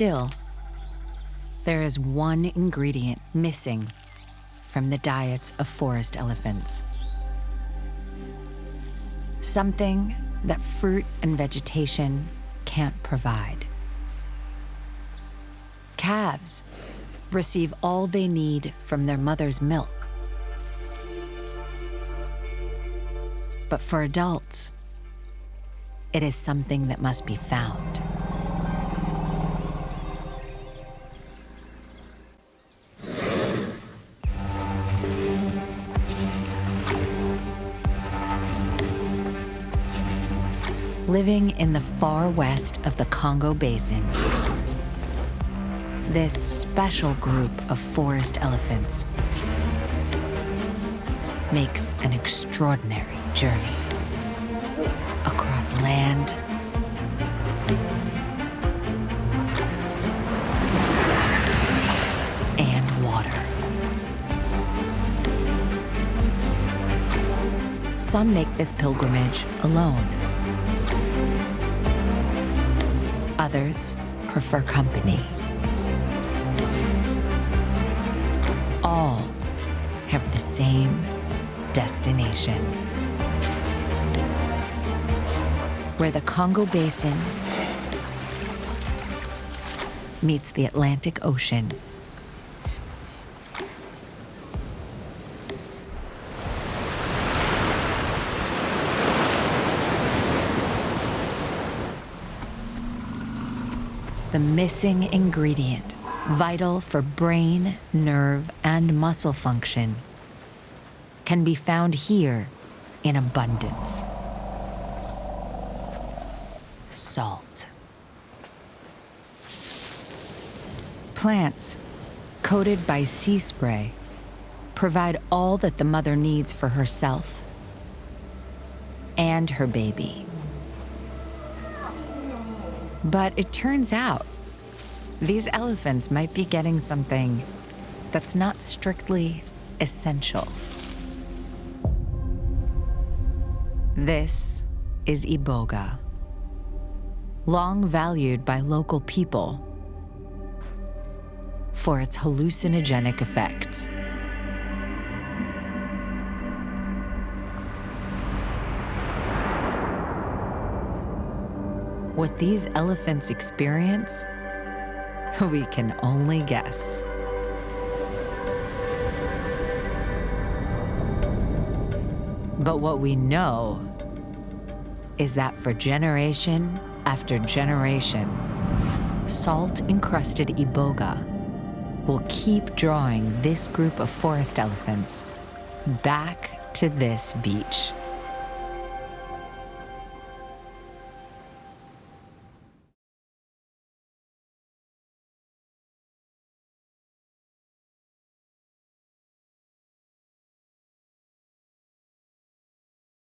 Still, there is one ingredient missing from the diets of forest elephants. Something that fruit and vegetation can't provide. Calves receive all they need from their mother's milk. But for adults, it is something that must be found. Living in the far west of the Congo Basin, this special group of forest elephants makes an extraordinary journey across land and water. Some make this pilgrimage alone. Others prefer company. All have the same destination, where the Congo Basin meets the Atlantic Ocean. The missing ingredient, vital for brain, nerve, and muscle function, can be found here in abundance. Salt. Plants, coated by sea spray, provide all that the mother needs for herself and her baby. But it turns out, these elephants might be getting something that's not strictly essential. This is iboga, long valued by local people for its hallucinogenic effects. What these elephants experience, we can only guess. But what we know is that for generation after generation, salt-encrusted iboga will keep drawing this group of forest elephants back to this beach.